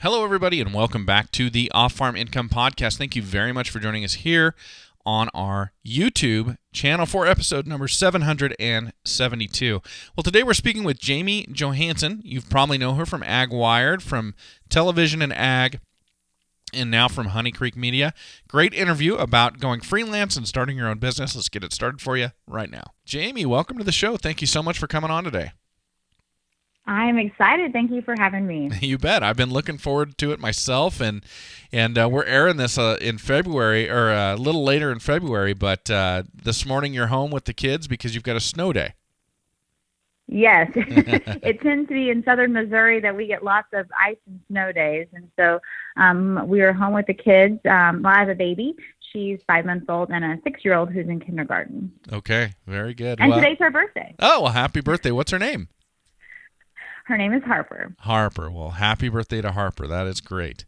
Hello, everybody, and welcome back to the Off-Farm Income Podcast. Thank you very much for joining us here on our YouTube channel for episode number 772. Well, today we're speaking with Jamie Johansen. You probably know her from Ag Wired, from television and ag, and now from Honey Creek Media. Great interview about going freelance and starting your own business. Let's get it started for you right now. Jamie, welcome to the show. Thank you so much for coming on today. I'm excited. Thank you for having me. You bet. I've been looking forward to it myself, and we're airing this in February, or a little later in February, but this morning you're home with the kids because you've got a snow day. Yes. It tends to be in southern Missouri that we get lots of ice and snow days, and so we were home with the kids. I have a baby. She's 5 months old, and a 6-year-old who's in kindergarten. Okay, very good. And today's her birthday. Oh, well, happy birthday. What's her name? Her name is Harper. Harper. Well, happy birthday to Harper. That is great.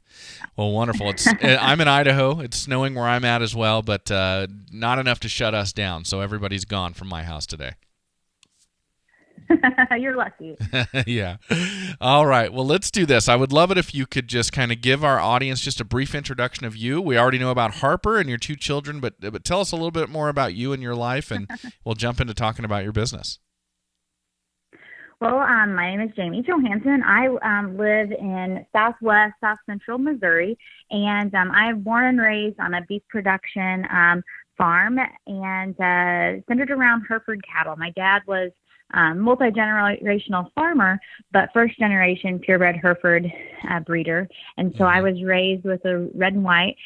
Well, wonderful. I'm in Idaho. It's snowing where I'm at as well, but not enough to shut us down, so everybody's gone from my house today. You're lucky. Yeah. All right. Well, let's do this. I would love it if you could just kind of give our audience just a brief introduction of you. We already know about Harper and your 2 children, but tell us a little bit more about you and your life, and we'll jump into talking about your business. Well, my name is Jamie Johansen. I live in southwest, south central Missouri, and I'm born and raised on a beef production farm and centered around Hereford cattle. My dad was multi-generational farmer, but first-generation purebred Hereford breeder, and so I was raised with the red and white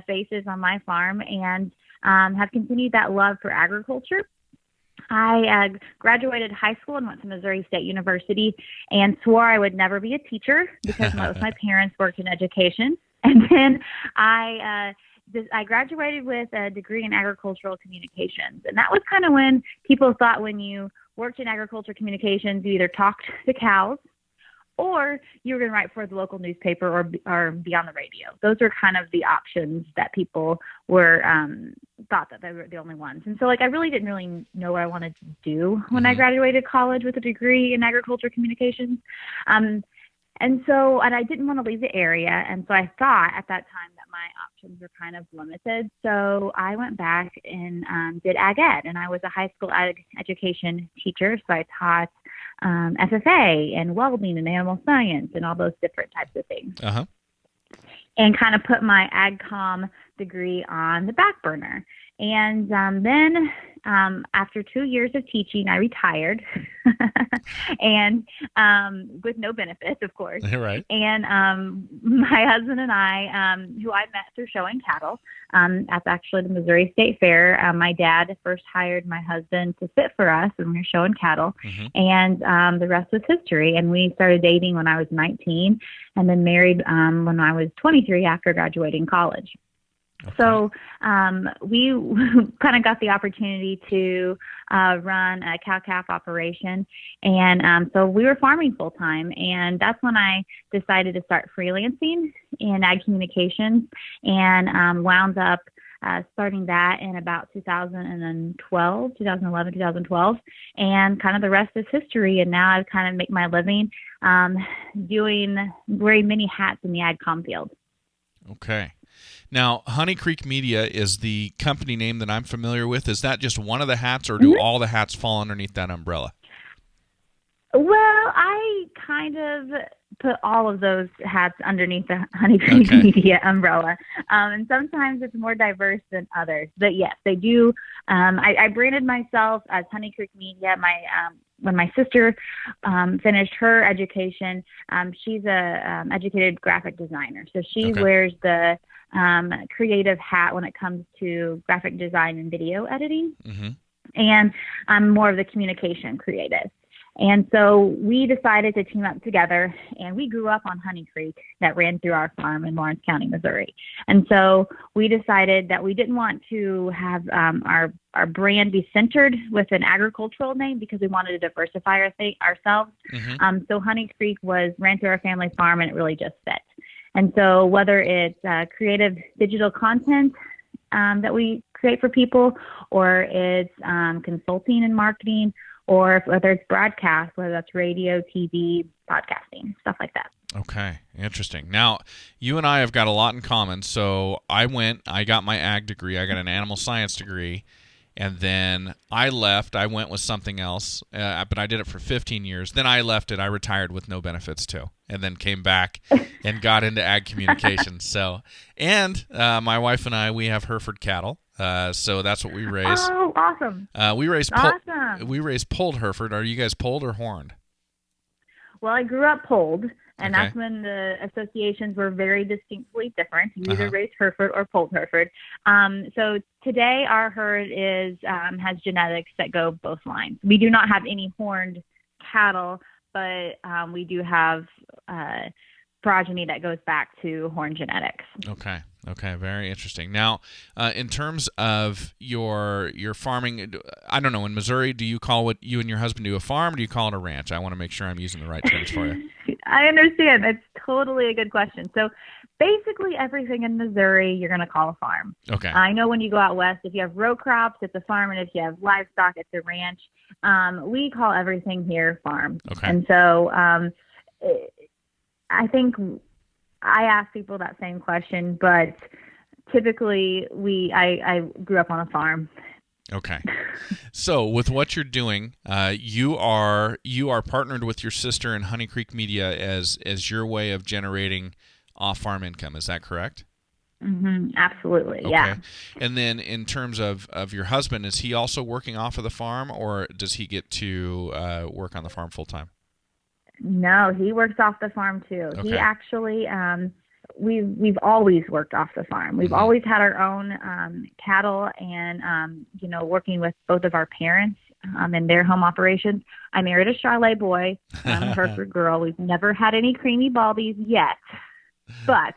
faces on my farm and have continued that love for agriculture. I graduated high school and went to Missouri State University and swore I would never be a teacher because both my parents worked in education. And then I graduated with a degree in agricultural communications. And that was kind of when people thought when you worked in agriculture communications, you either talked to cows or you were going to write for the local newspaper or be on the radio. Those were kind of the options that people were thought that they were the only ones. And so, I really didn't really know what I wanted to do when I graduated college with a degree in agriculture communications. And I didn't want to leave the area. And so I thought at that time that my options were kind of limited. So I went back and did ag ed, and I was a high school ag education teacher. So I taught FFA and welding and animal science and all those different types of things. Uh-huh. And kind of put my AgCom degree on the back burner. And then after 2 years of teaching, I retired and with no benefits, of course. Right. And my husband and I, who I met through showing cattle, at actually the Missouri State Fair, my dad first hired my husband to sit for us when we were showing cattle. Mm-hmm. And the rest was history. And we started dating when I was 19 and then married when I was 23 after graduating college. Okay. So we kind of got the opportunity to run a cow-calf operation, and so we were farming full-time, and that's when I decided to start freelancing in ag communications and wound up starting that in about 2011, 2012, and kind of the rest is history, and now I kind of make my living wearing many hats in the ag com field. Okay. Now, Honey Creek Media is the company name that I'm familiar with. Is that just one of the hats, or do all the hats fall underneath that umbrella? Well, I kind of put all of those hats underneath the Honey Creek Media umbrella. And sometimes it's more diverse than others. But yes, they do. I branded myself as Honey Creek Media. When my sister finished her education, she's a educated graphic designer. So she wears the creative hat when it comes to graphic design and video editing. Mm-hmm. And I'm more of the communication creative. And so we decided to team up together, and we grew up on Honey Creek that ran through our farm in Lawrence County, Missouri. And so we decided that we didn't want to have our brand be centered with an agricultural name because we wanted to diversify ourselves. Mm-hmm. So Honey Creek ran through our family farm, and it really just fit. And so whether it's creative digital content that we create for people, or it's consulting and marketing, or whether it's broadcast, whether that's radio, TV, podcasting, stuff like that. Okay, interesting. Now, you and I have got a lot in common. So I got my ag degree. I got an animal science degree. And then I left. I went with something else, but I did it for 15 years. Then I left it. I retired with no benefits too, and then came back and got into ag communications. So, and my wife and I, we have Hereford cattle. So that's what we raise. Oh, awesome! We raise polled Hereford. Are you guys polled or horned? Well, I grew up polled, and Okay. that's when the associations were very distinctly different. You either Uh-huh. raised Hereford or polled Hereford. So today our herd has genetics that go both lines. We do not have any horned cattle, but we do have progeny that goes back to horned genetics. Okay. Okay. Very interesting. Now, in terms of your farming, I don't know. In Missouri, do you call what you and your husband do a farm, or do you call it a ranch? I want to make sure I'm using the right terms for you. I understand. That's totally a good question. So basically everything in Missouri you're going to call a farm. Okay. I know when you go out west, if you have row crops, it's a farm, and if you have livestock, it's a ranch. We call everything here farm. Okay. And so I think I ask people that same question, but typically I grew up on a farm. Okay. So with what you're doing, you are partnered with your sister in Honey Creek Media as your way of generating off-farm income. Is that correct? Mm-hmm, absolutely. Okay. Yeah. And then in terms of your husband, is he also working off of the farm, or does he get to work on the farm full time? No, he works off the farm too. Okay. He actually, we've always worked off the farm. We've always had our own cattle, and working with both of our parents in their home operations. I married a Charolais boy. I'm a Hereford girl. We've never had any creamy baldies yet, but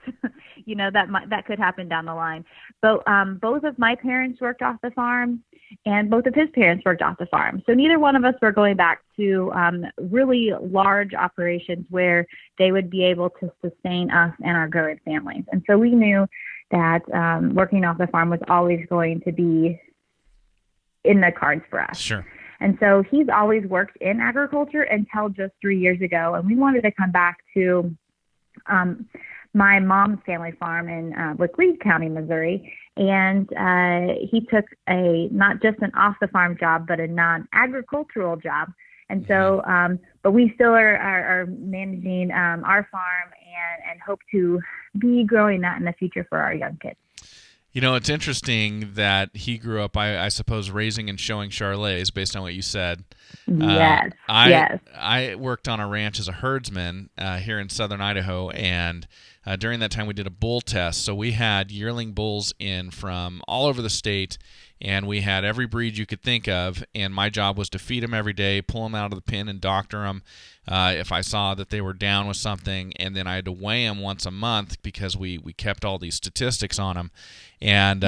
that could happen down the line. But both of my parents worked off the farm, and both of his parents worked off the farm. So neither one of us were going back to really large operations where they would be able to sustain us and our growing families. And so we knew that working off the farm was always going to be in the cards for us. Sure. And so he's always worked in agriculture until just 3 years ago. And we wanted to come back to my mom's family farm in Laclede County, Missouri. And he took not just an off-the-farm job, but a non-agricultural job. And so, but we still are managing our farm and hope to be growing that in the future for our young kids. You know, it's interesting that he grew up, I suppose, raising and showing Charolais, based on what you said. Yes. I worked on a ranch as a herdsman here in southern Idaho, and during that time we did a bull test. So we had yearling bulls in from all over the state, and we had every breed you could think of, and my job was to feed them every day, pull them out of the pen and doctor them if I saw that they were down with something, and then I had to weigh them once a month because we kept all these statistics on them. And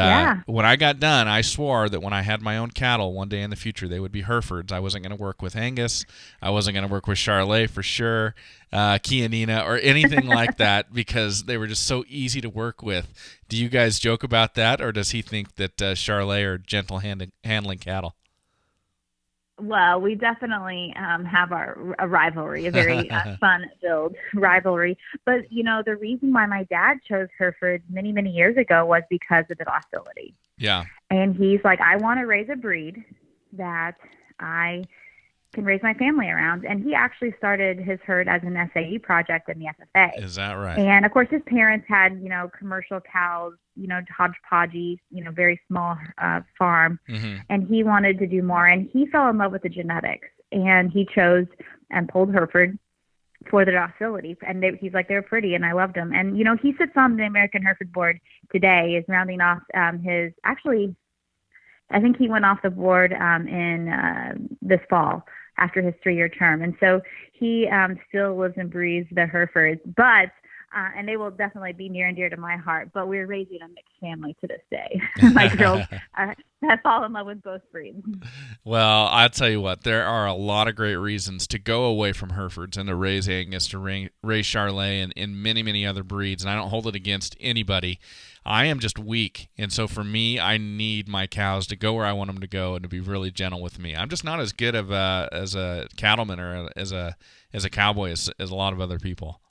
when I got done, I swore that when I had my own cattle one day in the future, they would be Herefords. I wasn't going to work with Angus. I wasn't going to work with Charolais for sure, Chianina, or anything like that, because they were just so easy to work with. Do you guys joke about that, or does he think that Charolais are gentle handling cattle? Well, we definitely have a rivalry, a very fun-filled rivalry. But, the reason why my dad chose Hereford many, many years ago was because of the docility. Yeah. And he's like, I want to raise a breed that I can raise my family around. And he actually started his herd as an SAE project in the FFA. Is that right? And, of course, his parents had, commercial cows, hodgepodgey, very small farm. Mm-hmm. And he wanted to do more. And he fell in love with the genetics. And he chose and pulled Hereford for the docility. And he's like, they're pretty, and I loved them. And, he sits on the American Hereford board today, is rounding off I think he went off the board in this fall after his 3-year term. And so he still lives and breathes the Herefords, but and they will definitely be near and dear to my heart. But we're raising a mixed family to this day. My girls have fallen in love with both breeds. Well, I'll tell you what, there are a lot of great reasons to go away from Herefords and to raise Angus, to raise Charolais, and many, many other breeds. And I don't hold it against anybody. I am just weak, and so for me, I need my cows to go where I want them to go and to be really gentle with me. I'm just not as good as a cattleman or as a cowboy as a lot of other people.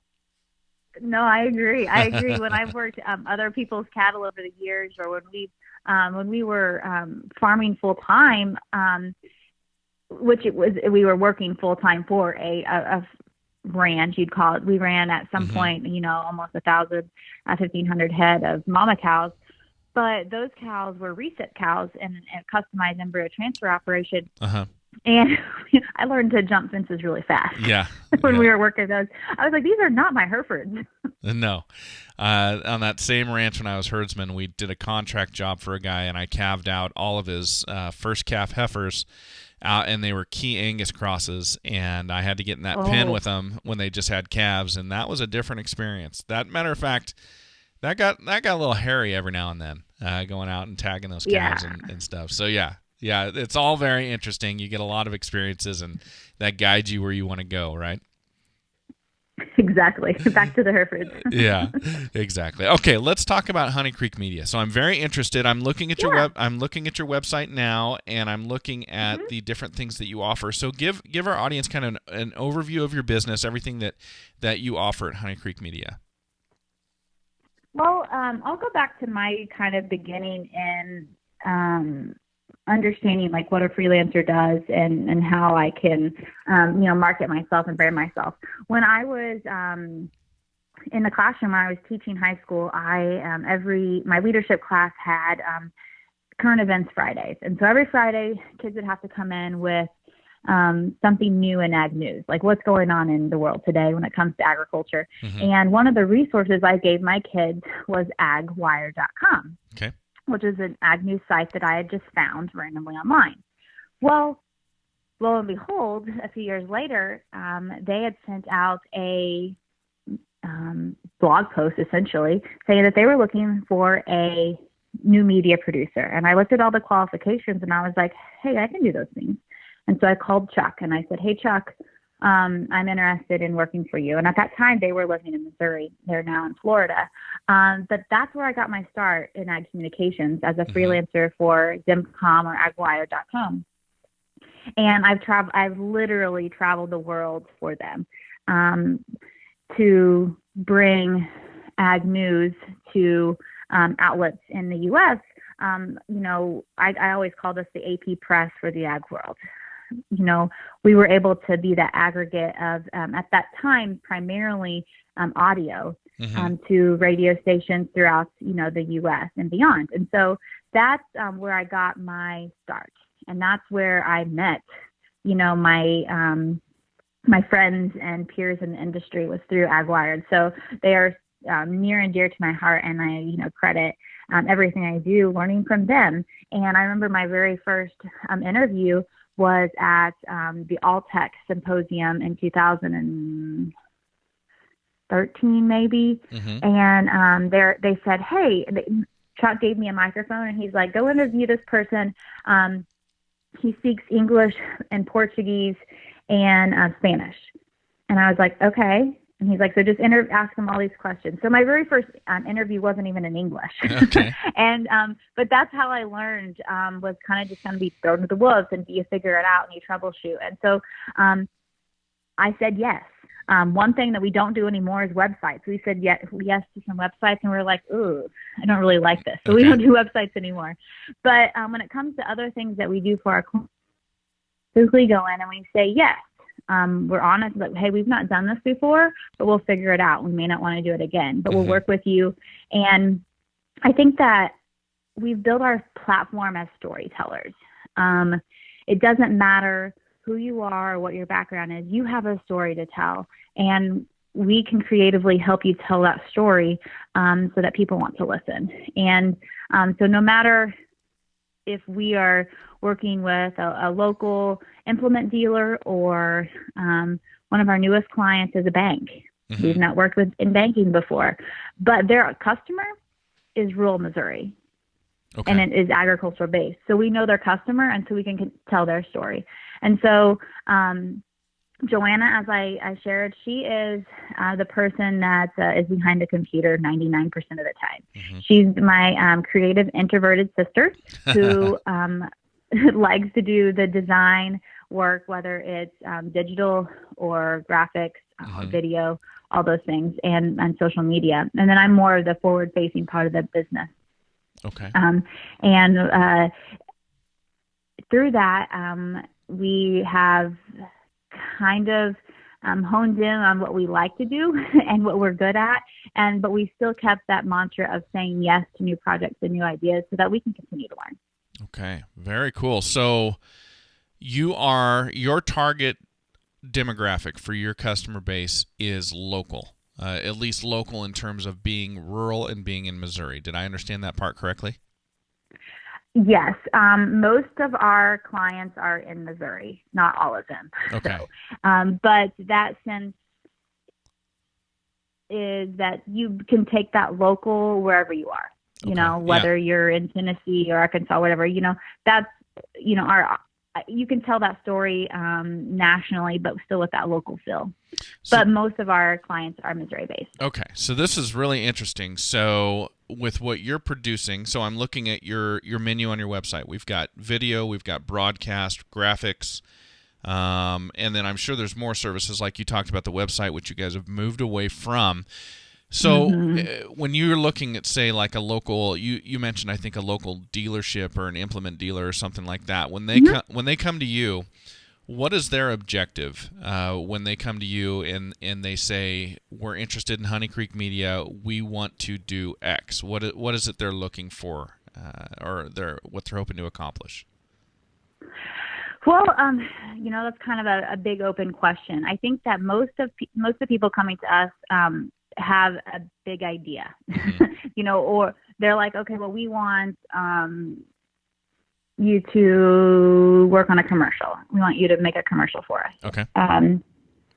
No, I agree. I agree. When I've worked other people's cattle over the years, or when we were farming full time, which we were working full time for a ranch, you'd call it. We ran at some point, almost 1,500 head of mama cows. But those cows were reset cows in a customized embryo transfer operation. And I learned to jump fences really fast. Yeah. When we were working those, I was like, these are not my Herefords. No. On that same ranch when I was herdsman, we did a contract job for a guy, and I calved out all of his first calf heifers out, and they were key Angus crosses, and I had to get in that pen with them when they just had calves, and that was a different experience. That matter of fact, that got a little hairy every now and then, going out and tagging those calves and stuff. So yeah, it's all very interesting. You get a lot of experiences, and that guides you where you want to go, right? Exactly. Back to the Herefords. Yeah, exactly. Okay, let's talk about Honey Creek Media. So I'm very interested. I'm looking at your website now, and I'm looking at the different things that you offer. So give our audience kind of an overview of your business, everything that you offer at Honey Creek Media. Well, I'll go back to my kind of beginning in understanding like what a freelancer does and how I can, market myself and brand myself. When I was in the classroom, when I was teaching high school, my leadership class had current events Fridays. And so every Friday, kids would have to come in with something new in ag news, like what's going on in the world today when it comes to agriculture. And one of the resources I gave my kids was agwire.com. Okay. Which is an ag news site that I had just found randomly online. Well, lo and behold, a few years later, they had sent out a blog post, essentially, saying that they were looking for a new media producer. And I looked at all the qualifications, and I was like, hey, I can do those things. And so I called Chuck, and I said, hey, Chuck, I'm interested in working for you. And at that time, they were living in Missouri. They're now in Florida. But that's where I got my start in ag communications as a freelancer for Zimcom or agwire.com. And I've literally traveled the world for them to bring ag news to outlets in the U.S. I always call this the AP press for the ag world. We were able to be that aggregate of, at that time, primarily audio to radio stations throughout, the U.S. and beyond. And so that's where I got my start. And that's where I met, my friends and peers in the industry was through AgWire. And so they are near and dear to my heart, and I, credit everything I do learning from them. And I remember my very first interview was at the Alltech Symposium in 2013, maybe. And they said, hey, Chuck gave me a microphone, and he's like, go interview this person. He speaks English and Portuguese and Spanish. And I was like, okay. And he's like, so just ask him all these questions. So my very first interview wasn't even in English. Okay. And but that's how I learned, was kind of just going to be thrown to the wolves, and you figure it out and you troubleshoot. And so I said yes. One thing that we don't do anymore is websites. We said yes to some websites, and we're like, ooh, I don't really like this. So we don't do websites anymore. But when it comes to other things that we do for our clients, simply go in and we say yes. We're honest, but hey, we've not done this before, but we'll figure it out. We may not want to do it again, but we'll work with you. And I think that we've built our platform as storytellers. It doesn't matter who you are or what your background is. You have a story to tell, and we can creatively help you tell that story so that people want to listen. And so no matter if we are working with a local implement dealer or one of our newest clients is a bank. We've not worked with in banking before, but their customer is rural Missouri. Okay. And it is agricultural based. So we know their customer, and so we can tell their story. And so Joanna, as I shared, she is the person that is behind the computer 99% of the time. She's my creative introverted sister who likes to do the design work, whether it's digital or graphics, or video all those things and social media. And then I'm more of the forward-facing part of the business. Okay. And through that, we have kind of honed in on what we like to do and what we're good at, but we still kept that mantra of saying yes to new projects and new ideas so that we can continue to learn. Okay, very cool. So your target demographic for your customer base is local, at least local in terms of being rural and being in Missouri. Did I understand that part correctly? Yes. Most of our clients are in Missouri, not all of them. Okay. So, but that sense is that you can take that local wherever you are, whether you're in Tennessee or Arkansas, whatever, that's, you can tell that story nationally, but still with that local feel. But most of our clients are Missouri-based. Okay, so this is really interesting. So with what you're producing, so I'm looking at your menu on your website. We've got video, we've got broadcast, graphics, and then I'm sure there's more services like you talked about the website, which you guys have moved away from. So when you're looking at, say, like a local, you mentioned, I think, a local dealership or an implement dealer or something like that. When they when they come to you, what is their objective when they come to you and they say, we're interested in Honey Creek Media, we want to do X? What is it they're looking for or what they're hoping to accomplish? Well, that's kind of a big open question. I think that most of the people coming to us have a big idea, or they're like, okay, well, we want you to work on a commercial. We want you to make a commercial for us. Okay.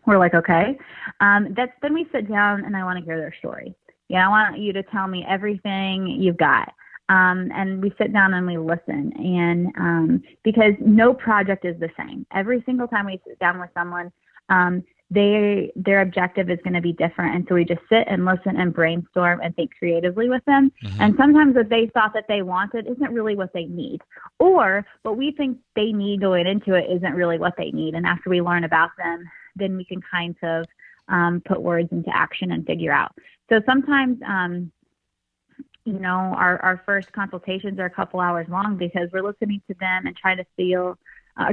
We're like, okay. Then we sit down and I want to hear their story. I want you to tell me everything you've got. And we sit down and we listen. And because no project is the same. Every single time we sit down with someone, their objective is going to be different. And so we just sit and listen and brainstorm and think creatively with them. And sometimes what they thought that they wanted isn't really what they need. Or what we think they need going into it isn't really what they need. And after we learn about them, then we can kind of put words into action and figure out. So sometimes, our first consultations are a couple hours long because we're listening to them and trying to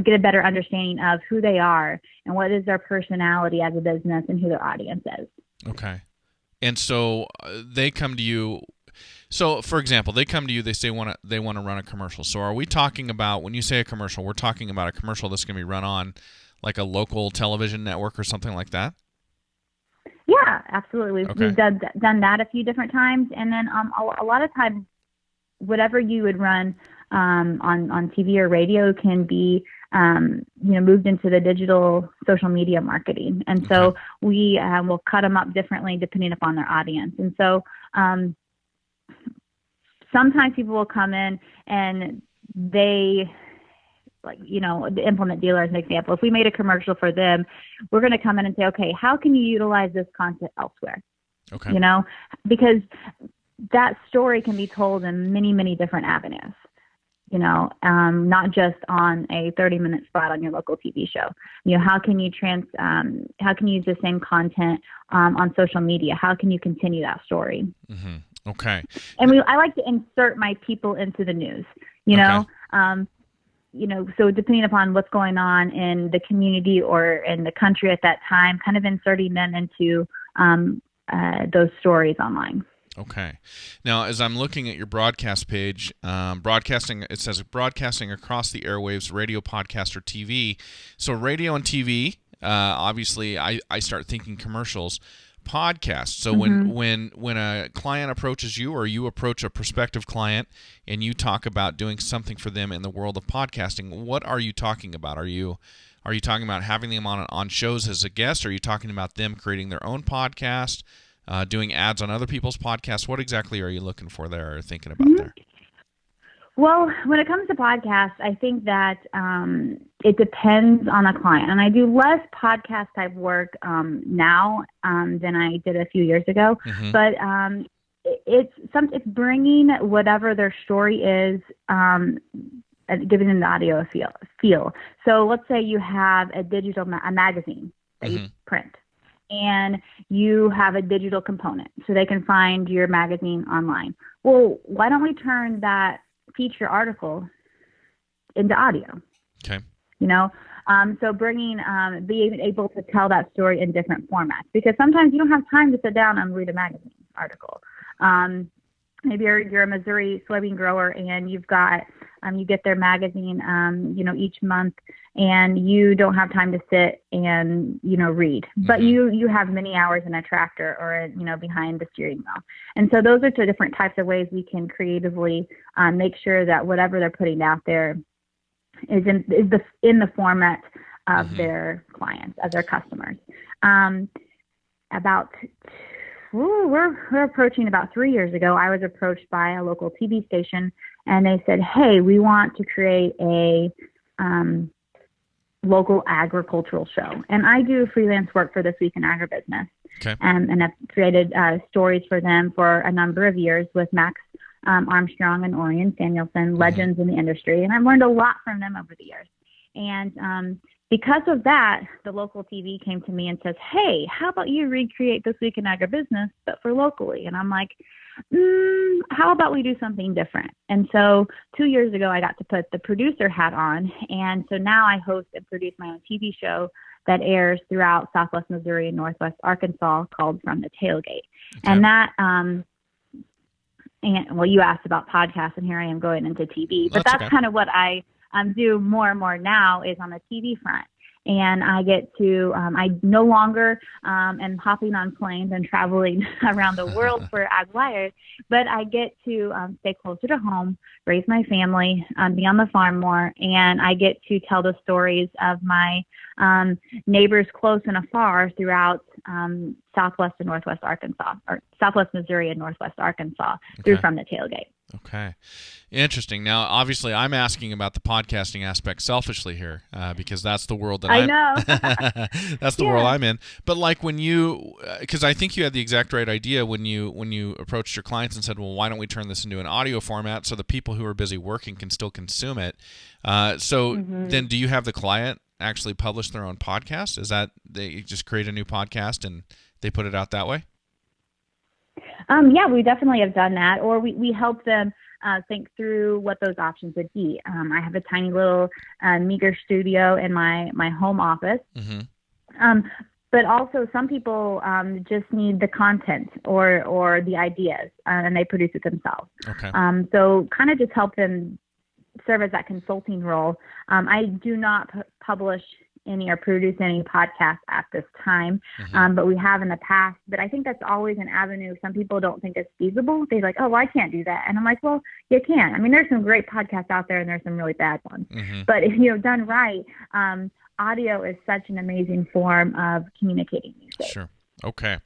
get a better understanding of who they are and what is their personality as a business and who their audience is. Okay. And so they come to you. So, for example, they come to you, they say they want to run a commercial. So are we talking about, when you say a commercial, we're talking about a commercial that's going to be run on like a local television network or something like that? Yeah, absolutely. We've done that a few different times. And then a lot of times, whatever you would run on TV or radio can be moved into the digital social media marketing. And so we will cut them up differently depending upon their audience. And so sometimes people will come in and they, the implement dealer as an example, if we made a commercial for them, we're going to come in and say, okay, how can you utilize this content elsewhere? Okay. Because that story can be told in many, many different avenues, not just on a 30-minute spot on your local TV show. How can you how can you use the same content on social media? How can you continue that story? Mm-hmm. Okay. And I like to insert my people into the news, so depending upon what's going on in the community or in the country at that time, kind of inserting them into those stories online. Okay. Now, as I'm looking at your broadcast page, it says broadcasting across the airwaves, radio, podcast, or TV. So radio and TV, obviously, I start thinking commercials. Podcast. So when a client approaches you or you approach a prospective client and you talk about doing something for them in the world of podcasting, what are you talking about? Are you talking about having them on shows as a guest? Are you talking about them creating their own podcast, doing ads on other people's podcasts? What exactly are you looking for there or thinking about there? Well, when it comes to podcasts, I think that it depends on the client. And I do less podcast type work now than I did a few years ago. Mm-hmm. But it's bringing whatever their story is, giving them the audio feel. So let's say you have a digital magazine that you print. and you have a digital component so they can find your magazine online. Well, why don't we turn that feature article into audio? Okay. So being able to tell that story in different formats, because sometimes you don't have time to sit down and read a magazine article. Maybe you're a Missouri soybean grower and you've got, you get their magazine, each month, and you don't have time to sit and, read, but you have many hours in a tractor or, behind the steering wheel. And so those are two different types of ways we can creatively make sure that whatever they're putting out there is in the format of their clients, of their customers. We're approaching about 3 years ago, I was approached by a local TV station, and they said, hey, we want to create a local agricultural show. And I do freelance work for This Week in Agribusiness. Okay. And I've created stories for them for a number of years with Max Armstrong and Orion Samuelson, legends in the industry. And I've learned a lot from them over the years. And because of that, the local TV came to me and says, hey, how about you recreate This Week in Agribusiness, but for locally? And I'm like, how about we do something different? And so 2 years ago, I got to put the producer hat on. And so now I host and produce my own TV show that airs throughout Southwest Missouri and Northwest Arkansas called From the Tailgate. Okay. And that, you asked about podcasts, and here I am going into TV, but that's kind of what I do more and more now is on the TV front. And I get to, I no longer am hopping on planes and traveling around the world for AgWire, but I get to stay closer to home, raise my family, be on the farm more, and I get to tell the stories of my neighbors close and afar throughout Southwest and Northwest Arkansas, or Southwest Missouri and Northwest Arkansas through From the Tailgate. Okay. Interesting. Now, obviously, I'm asking about the podcasting aspect selfishly here because that's the world that I know. That's the world I'm in. But like when you, because I think you had the exact right idea when you approached your clients and said, well, why don't we turn this into an audio format so the people who are busy working can still consume it? Then do you have the client actually publish their own podcast? Is that they just create a new podcast and they put it out that way? Yeah, we definitely have done that, or we help them think through what those options would be. I have a tiny little meager studio in my home office, but also some people just need the content or the ideas, and they produce it themselves. Okay. So kind of just help them serve as that consulting role. I do not publish any or produce any podcasts at this time, but we have in the past. But I think that's always an avenue. Some people don't think it's feasible. They're like, oh, well, I can't do that. And I'm like, well, you can. I mean, there's some great podcasts out there and there's some really bad ones. But if done right, audio is such an amazing form of communicating these days. Sure. Okay.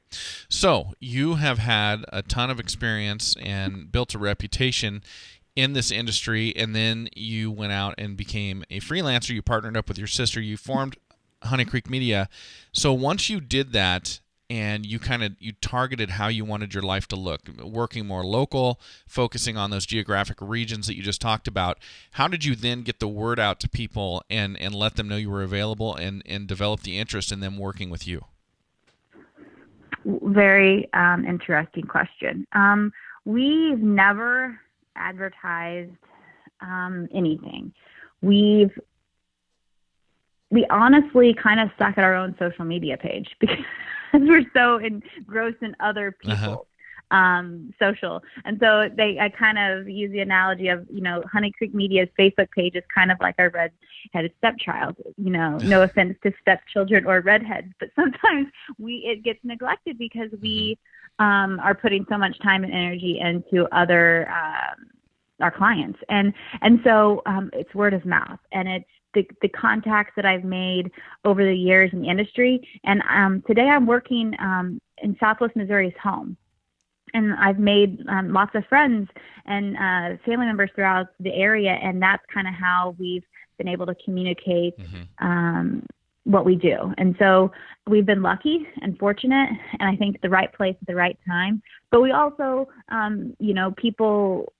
So you have had a ton of experience and built a reputation in this industry, and then you went out and became a freelancer. You partnered up with your sister. You formed Honey Creek Media. So once you did that and you targeted how you wanted your life to look, working more local, focusing on those geographic regions that you just talked about, how did you then get the word out to people and let them know you were available and develop the interest in them working with you? Very interesting question. We've never advertised anything. We honestly kind of stuck at our own social media page because we're so engrossed in other people's social. And so I kind of use the analogy of, Honey Creek Media's Facebook page is kind of like our red-headed stepchild. No offense to stepchildren or redheads, but sometimes it gets neglected because we are putting so much time and energy into other our clients, and so it's word of mouth, and it's the contacts that I've made over the years in the industry. And today I'm working in Southwest Missouri's home, and I've made lots of friends and family members throughout the area, and that's kind of how we've been able to communicate what we do. And so we've been lucky and fortunate, and I think the right place at the right time. But we also, people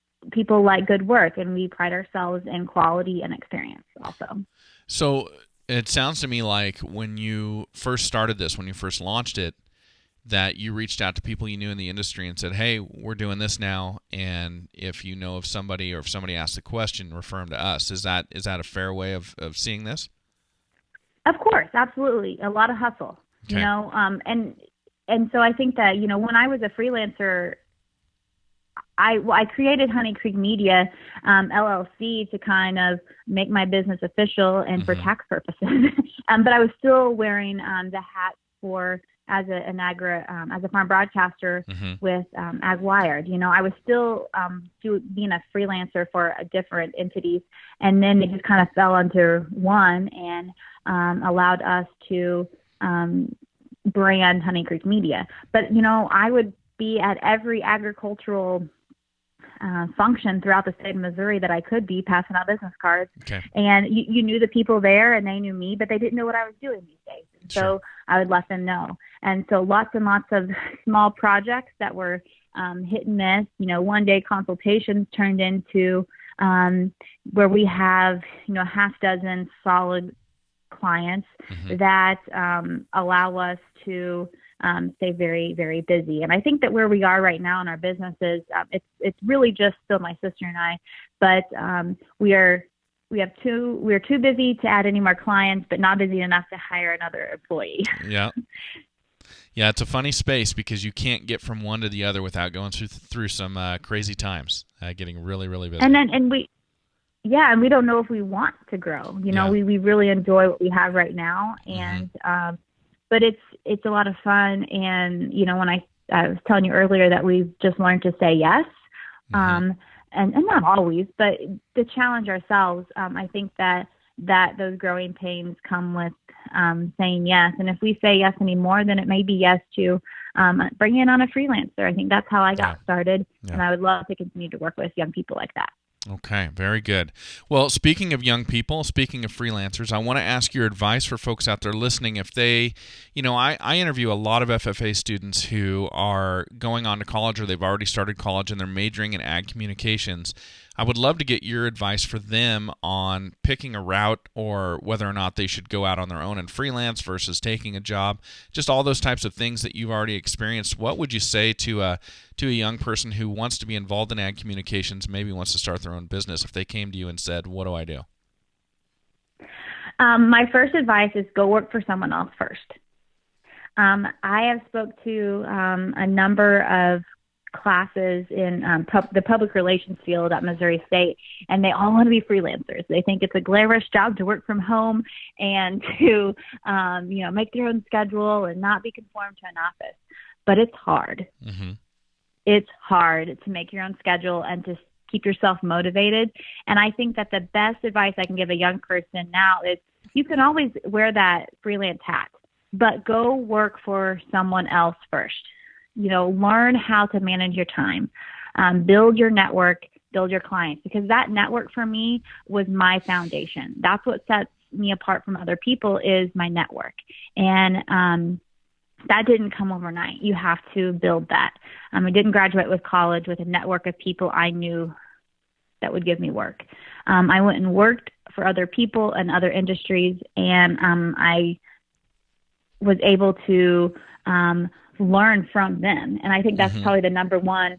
like good work, and we pride ourselves in quality and experience also. So It sounds to me like when you first started this, when you first launched it, that you reached out to people you knew in the industry and said, hey, we're doing this now, and if you know of somebody or if somebody asks a question, refer them to us. Is that a fair way of seeing this? Of course, absolutely. A lot of hustle, Okay. And so I think that, when I was a freelancer, I created Honey Creek Media, LLC, to kind of make my business official and for tax purposes. But I was still wearing the hat as a farm broadcaster with Ag Wired. I was still being a freelancer for different entities, and then it just kind of fell under one and allowed us to brand Honey Creek Media. But I would be at every agricultural function throughout the state of Missouri that I could be, passing out business cards. Okay. And you knew the people there and they knew me, but they didn't know what I was doing these days. And so I would let them know. And so lots and lots of small projects that were hit and miss, one-day consultations turned into where we have, half dozen solid clients that allow us to stay very, very busy. And I think that where we are right now in our businesses, it's really just still my sister and I, but we're too busy to add any more clients, but not busy enough to hire another employee. Yeah. Yeah, it's a funny space because you can't get from one to the other without going through some crazy times, getting really, really busy. And we don't know if we want to grow. We really enjoy what we have right now, and but it's a lot of fun. And when I was telling you earlier that we've just learned to say yes, and not always, but to challenge ourselves. I think that those growing pains come with saying yes. And if we say yes anymore, then it may be yes to bringing on a freelancer. I think that's how I got started, and I would love to continue to work with young people like that. Okay, very good. Well, speaking of young people, speaking of freelancers, I want to ask your advice for folks out there listening. If they, I interview a lot of FFA students who are going on to college or they've already started college and they're majoring in ag communications. I would love to get your advice for them on picking a route or whether or not they should go out on their own and freelance versus taking a job, just all those types of things that you've already experienced. What would you say to a young person who wants to be involved in ag communications, maybe wants to start their own business, if they came to you and said, what do I do? My first advice is go work for someone else first. I have spoke to a number of classes in the public relations field at Missouri State, and they all want to be freelancers. They think it's a glamorous job to work from home and to make their own schedule and not be conformed to an office. But it's hard. It's hard to make your own schedule and to keep yourself motivated. And I think that the best advice I can give a young person now is you can always wear that freelance hat, but go work for someone else first. Learn how to manage your time, build your network, build your clients, because that network for me was my foundation. That's what sets me apart from other people is my network. And that didn't come overnight. You have to build that. I didn't graduate with college with a network of people I knew that would give me work. I went and worked for other people and other industries, and I was able to learn from them. And I think that's probably the number one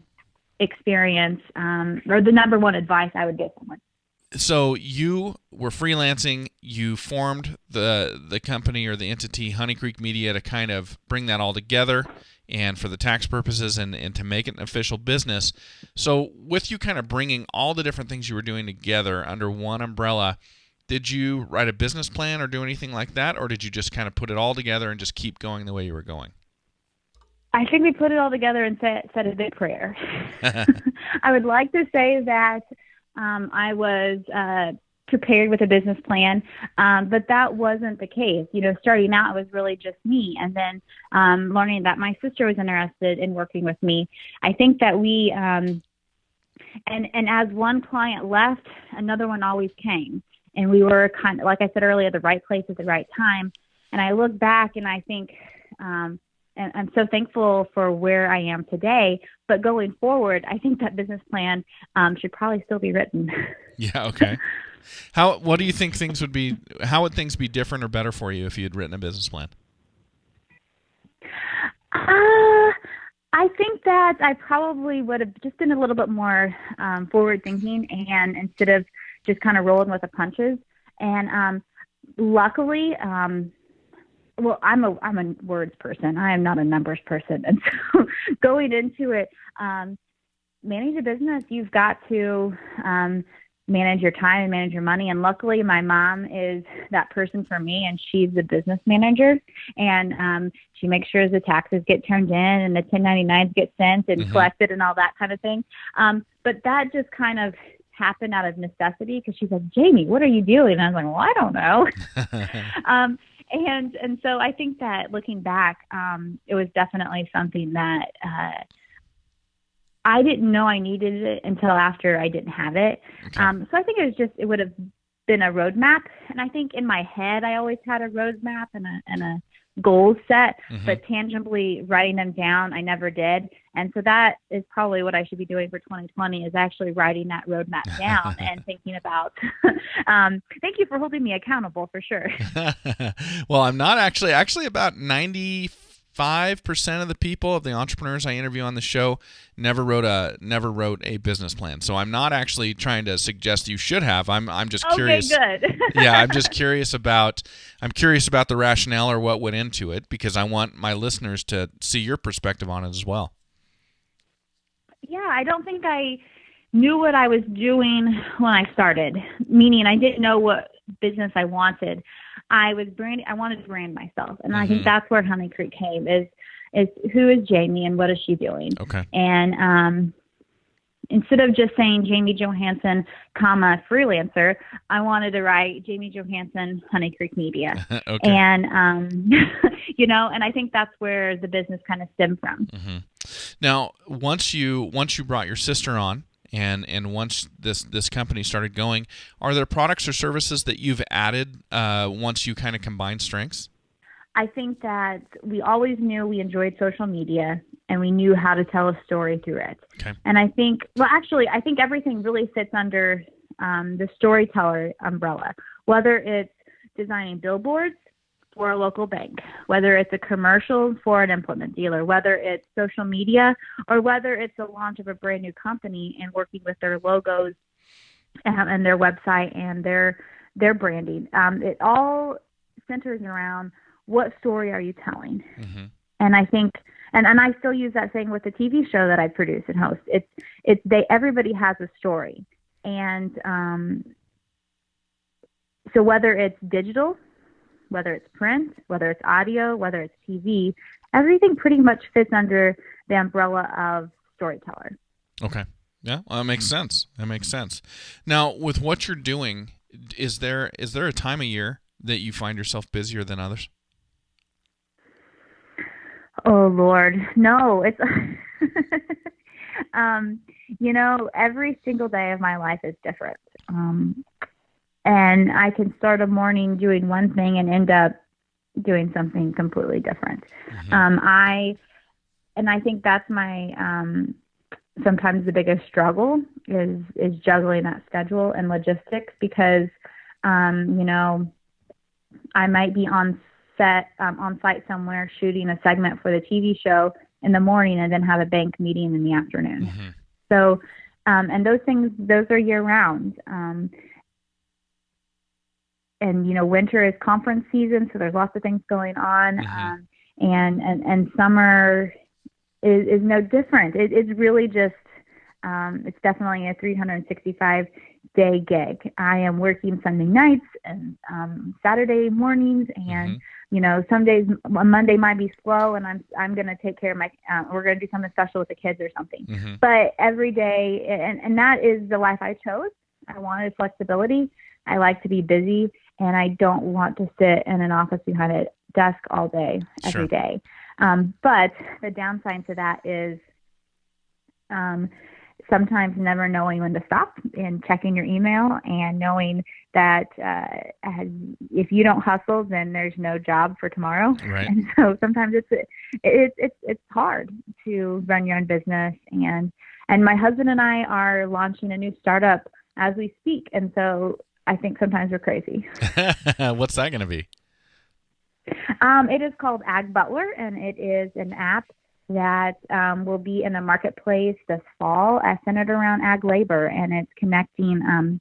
experience or the number one advice I would give someone. So you were freelancing, you formed the company or the entity Honey Creek Media to kind of bring that all together and for the tax purposes and to make it an official business. So with you kind of bringing all the different things you were doing together under one umbrella, did you write a business plan or do anything like that, or did you just kind of put it all together and just keep going the way you were going? I think we put it all together and said a big prayer. I would like to say that I was prepared with a business plan, but that wasn't the case. Starting out, it was really just me. And then learning that my sister was interested in working with me. I think that we, and as one client left, another one always came. And we were kind of, like I said earlier, the right place at the right time. And I look back and I think and I'm so thankful for where I am today. But going forward, I think that business plan should probably still be written. Yeah. Okay. What do you think things would be? How would things be different or better for you if you had written a business plan? I think that I probably would have just been a little bit more forward thinking, and instead of just kind of rolling with the punches. And luckily, well, I'm a words person. I am not a numbers person, and so going into it, manage a business, you've got to manage your time and manage your money. And luckily, my mom is that person for me, and she's the business manager. And she makes sure the taxes get turned in and the 1099s get sent and collected and all that kind of thing. But that just kind of happened out of necessity because she's like, Jamie, what are you doing? And I was like, well, I don't know. And so I think that looking back, it was definitely something that I didn't know I needed it until after I didn't have it. Okay. So I think it would have been a roadmap. And I think in my head, I always had a roadmap and a goal set, but tangibly writing them down, I never did. And so that is probably what I should be doing for 2020 is actually writing that roadmap down and thinking about, thank you for holding me accountable for sure. Well, I'm not actually about 95% of the people, of the entrepreneurs I interview on the show, never wrote a business plan. So I'm not actually trying to suggest you should have. I'm just curious. Okay, good. Yeah, I'm just curious about the rationale or what went into it, because I want my listeners to see your perspective on it as well. Yeah, I don't think I knew what I was doing when I started, meaning I didn't know what business I wanted. I wanted to brand myself. And I think that's where Honey Creek came is who is Jamie and what is she doing? Okay. And instead of just saying Jamie Johansen, freelancer, I wanted to write Jamie Johansen, Honey Creek Media. Okay. And, and I think that's where the business kind of stemmed from. Now, once you brought your sister on, and once this company started going, are there products or services that you've added once you kind of combine strengths? I think that we always knew we enjoyed social media, and we knew how to tell a story through it. Okay. And I think everything really fits under the storyteller umbrella, whether it's designing billboards for a local bank, whether it's a commercial for an implement dealer, whether it's social media, or whether it's the launch of a brand new company and working with their logos and their website and their branding. It all centers around what story are you telling? And I think, and I still use that saying with the TV show that I produce and host. Everybody has a story. And so whether it's digital, whether it's print, whether it's audio, whether it's TV, everything pretty much fits under the umbrella of storyteller. Okay. Yeah, well, that makes sense. Now, with what you're doing, is there a time of year that you find yourself busier than others? Oh, Lord. No, it's, every single day of my life is different. And I can start a morning doing one thing and end up doing something completely different. I think that's my sometimes the biggest struggle is juggling that schedule and logistics because I might be on site somewhere shooting a segment for the TV show in the morning and then have a bank meeting in the afternoon. So and those are year round. And winter is conference season, so there's lots of things going on. And summer is no different. It's really just it's definitely a 365-day gig. I am working Sunday nights and Saturday mornings, and some days Monday might be slow, and I'm going to take care of my. We're going to do something special with the kids or something. But every day, and that is the life I chose. I wanted flexibility. I like to be busy, and I don't want to sit in an office behind a desk all day, every day. But the downside to that is sometimes never knowing when to stop and checking your email, and knowing that if you don't hustle, then there's no job for tomorrow. Right. And so sometimes it's hard to run your own business. And my husband and I are launching a new startup as we speak, and so I think sometimes we're crazy. What's that going to be? It is called Ag Butler, and it is an app that will be in the marketplace this fall, centered around ag labor, and it's connecting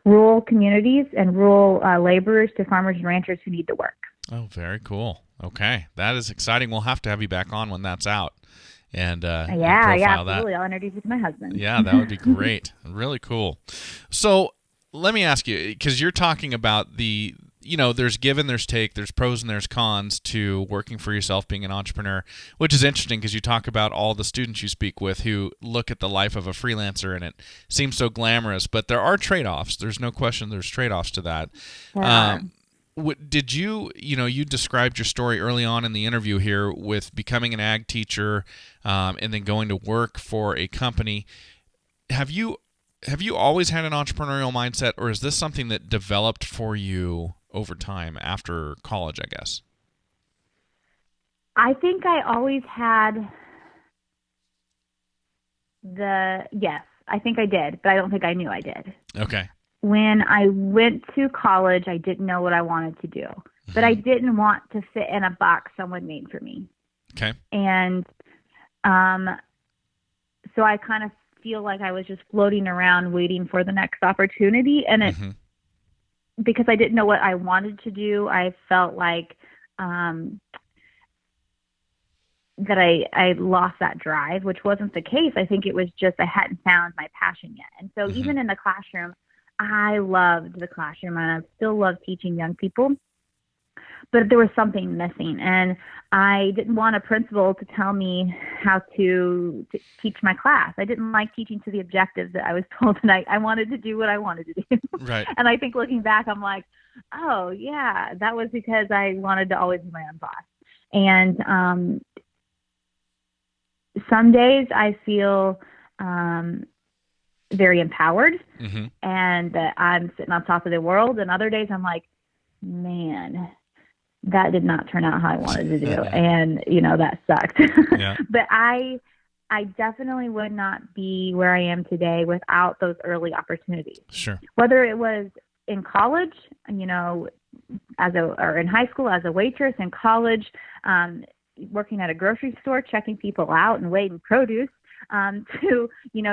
rural communities and rural laborers to farmers and ranchers who need the work. Oh, very cool. Okay, that is exciting. We'll have to have you back on when that's out. And absolutely. I'll introduce you to my husband. Yeah, that would be great. Really cool. So let me ask you, because you're talking about there's give and there's take, there's pros and there's cons to working for yourself, being an entrepreneur, which is interesting because you talk about all the students you speak with who look at the life of a freelancer and it seems so glamorous, but there are trade-offs. There's no question there's trade-offs to that. Yeah. Did you described your story early on in the interview here with becoming an ag teacher and then going to work for a company. Have you always had an entrepreneurial mindset, or is this something that developed for you over time after college, I guess? I think I always had yes, I think I did, but I don't think I knew I did. Okay. When I went to college, I didn't know what I wanted to do, but I didn't want to fit in a box someone made for me. Okay. And so I kind of feel like I was just floating around waiting for the next opportunity. And because I didn't know what I wanted to do, I felt like that I lost that drive, which wasn't the case. I think it was just I hadn't found my passion yet. And so even in the classroom, I loved the classroom, and I still love teaching young people, but there was something missing, and I didn't want a principal to tell me how to teach my class. I didn't like teaching to the objectives that I was told, and I wanted to do what I wanted to do. Right. And I think looking back, I'm like, oh yeah, that was because I wanted to always be my own boss. And some days I feel very empowered and that I'm sitting on top of the world. And other days I'm like, man, that did not turn out how I wanted to do. And, that sucked. Yeah. But I definitely would not be where I am today without those early opportunities. Sure. Whether it was in college, or in high school as a waitress, in college, working at a grocery store, checking people out and weighing produce, to,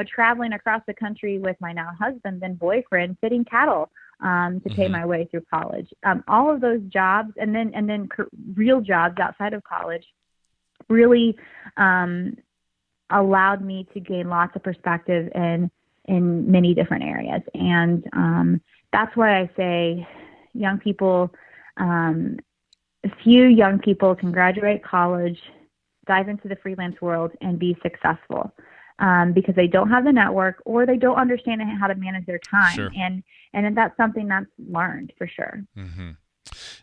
traveling across the country with my now husband and boyfriend, fitting cattle, to pay my way through college. All of those jobs and then real jobs outside of college really allowed me to gain lots of perspective in many different areas. And that's why I say young people, few young people can graduate college, dive into the freelance world, and be successful because they don't have the network or they don't understand how to manage their time. Sure. And that's something that's learned for sure.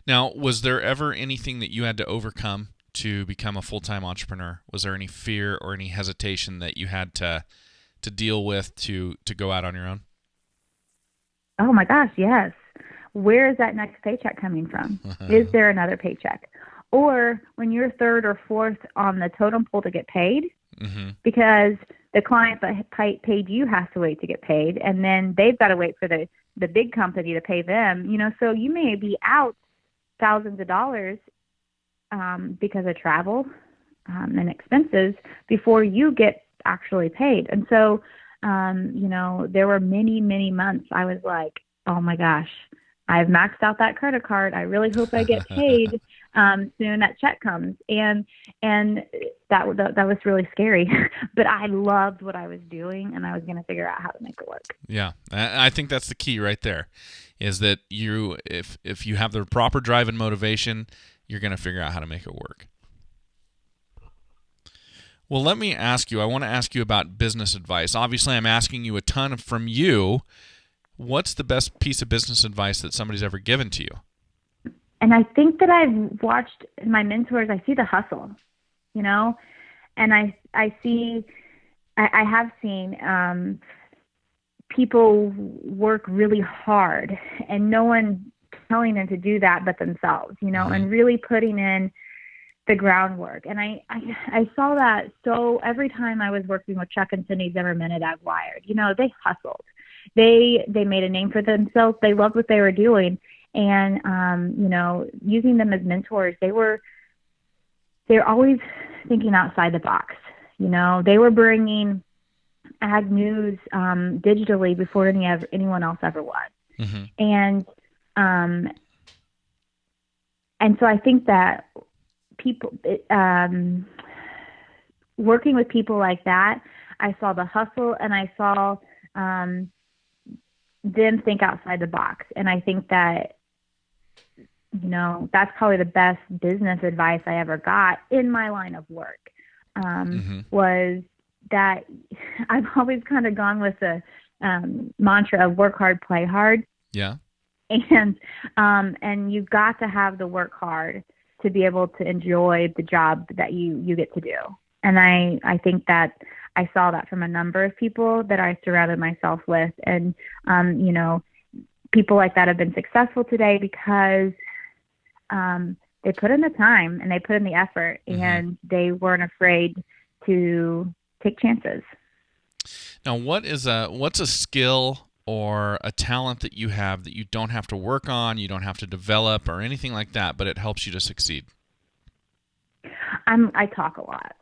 Now, was there ever anything that you had to overcome to become a full-time entrepreneur? Was there any fear or any hesitation that you had to deal with to go out on your own? Oh my gosh, yes. Where is that next paycheck coming from? Is there another paycheck? Or when you're third or fourth on the totem pole to get paid, because the client that paid you has to wait to get paid, and then they've got to wait for the big company to pay them. So you may be out thousands of dollars because of travel and expenses before you get actually paid. And so, there were many, many months I was like, oh my gosh, I've maxed out that credit card. I really hope I get paid soon that check comes. And that was really scary. But I loved what I was doing, and I was going to figure out how to make it work. Yeah, I think that's the key right there, is that if you have the proper drive and motivation, you're going to figure out how to make it work. Well, let me ask you, I want to ask you about business advice. Obviously, I'm asking you a ton from you. What's the best piece of business advice that somebody's ever given to you? And I think that I've watched my mentors, I see the hustle, and I see I have seen people work really hard and no one telling them to do that but themselves, and really putting in the groundwork. And I saw that. So every time I was working with Chuck and Cindy Zimmerman at Ag Wired, they hustled. They made a name for themselves. They loved what they were doing. And, using them as mentors, they're always thinking outside the box. They were bringing ag news digitally before anyone else ever was. And so I think that people, working with people like that, I saw the hustle and I saw them think outside the box. And I think that, that's probably the best business advice I ever got in my line of work, was that I've always kind of gone with the mantra of work hard, play hard. Yeah. And you've got to have the work hard to be able to enjoy the job that you get to do. And I think that I saw that from a number of people that I surrounded myself with. And, people like that have been successful today because they put in the time and they put in the effort and they weren't afraid to take chances. Now, what's a skill or a talent that you have that you don't have to work on, you don't have to develop or anything like that, but it helps you to succeed? I talk a lot.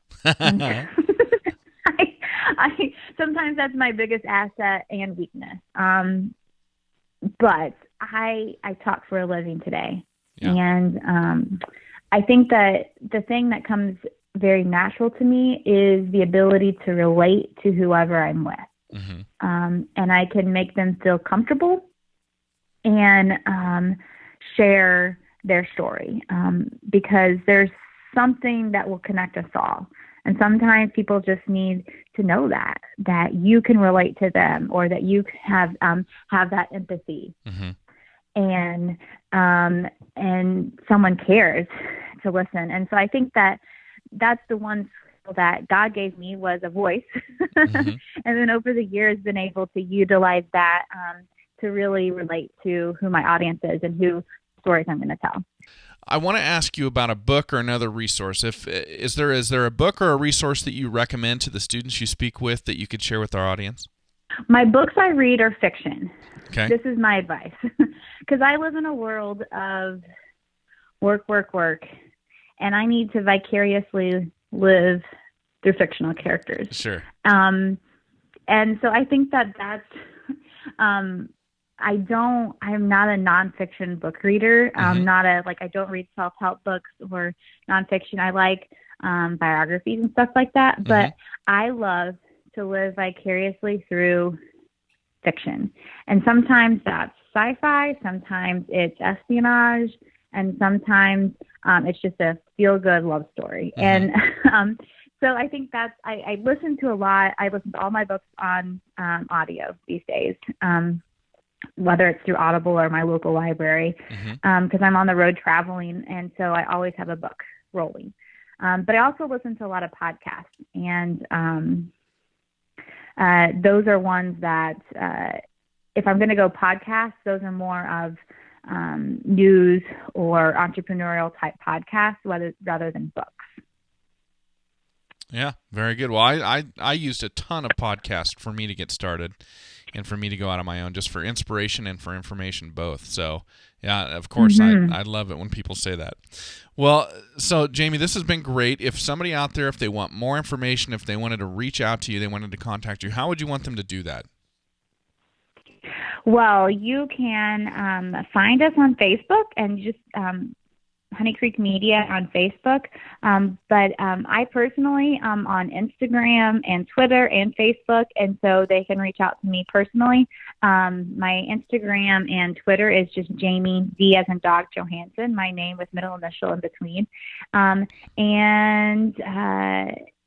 I sometimes that's my biggest asset and weakness. But I talk for a living today. Yeah. And I think that the thing that comes very natural to me is the ability to relate to whoever I'm with. And I can make them feel comfortable and share their story, because there's something that will connect us all. And sometimes people just need to know that you can relate to them or that you have that empathy. And someone cares to listen. And so I think that that's the one skill that God gave me, was a voice. And then over the years, been able to utilize that to really relate to who my audience is and who stories I'm going to tell. I want to ask you about a book or another resource. Is there a book or a resource that you recommend to the students you speak with that you could share with our audience? My books I read are fiction. Okay. This is my advice, because I live in a world of work, and I need to vicariously live through fictional characters. Sure. And so I think that's, I'm not a nonfiction book reader. I don't read self-help books or nonfiction. I like biographies and stuff like that, but I love to live vicariously through fiction. And sometimes that's sci-fi, sometimes it's espionage, and sometimes it's just a feel-good love story. And so I think that's, I listen to a lot. I listen to all my books on audio these days, whether it's through Audible or my local library, because I'm on the road traveling, and so I always have a book rolling. But I also listen to a lot of podcasts, and those are ones that, if I'm going to go podcasts, those are more of news or entrepreneurial type podcasts rather than books. Yeah, very good. Well, I used a ton of podcasts for me to get started and for me to go out on my own, just for inspiration and for information both. So, yeah, of course, I love it when people say that. Well, so, Jamie, this has been great. If somebody out there, if they want more information, if they wanted to reach out to you, they wanted to contact you, how would you want them to do that? Well, you can find us on Facebook and just Honey Creek Media on Facebook. But I personally am on Instagram and Twitter and Facebook, and so they can reach out to me personally. My Instagram and Twitter is just Jamie, D as in dog, Johansen, my name with middle initial in between.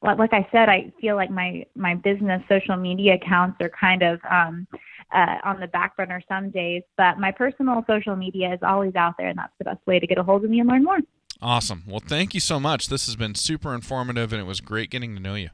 Like I said, I feel like my business social media accounts are kind of on the back burner some days, but my personal social media is always out there, and that's the best way to get a hold of me and learn more. Awesome. Well, thank you so much. This has been super informative, and it was great getting to know you.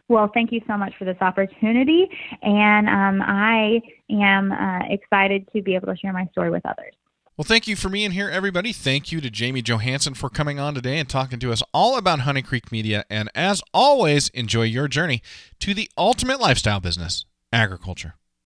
Well, thank you so much for this opportunity, and I am excited to be able to share my story with others. Well, thank you for being here, everybody. Thank you to Jamie Johansen for coming on today and talking to us all about Honey Creek Media. And as always, enjoy your journey to the ultimate lifestyle business, agriculture.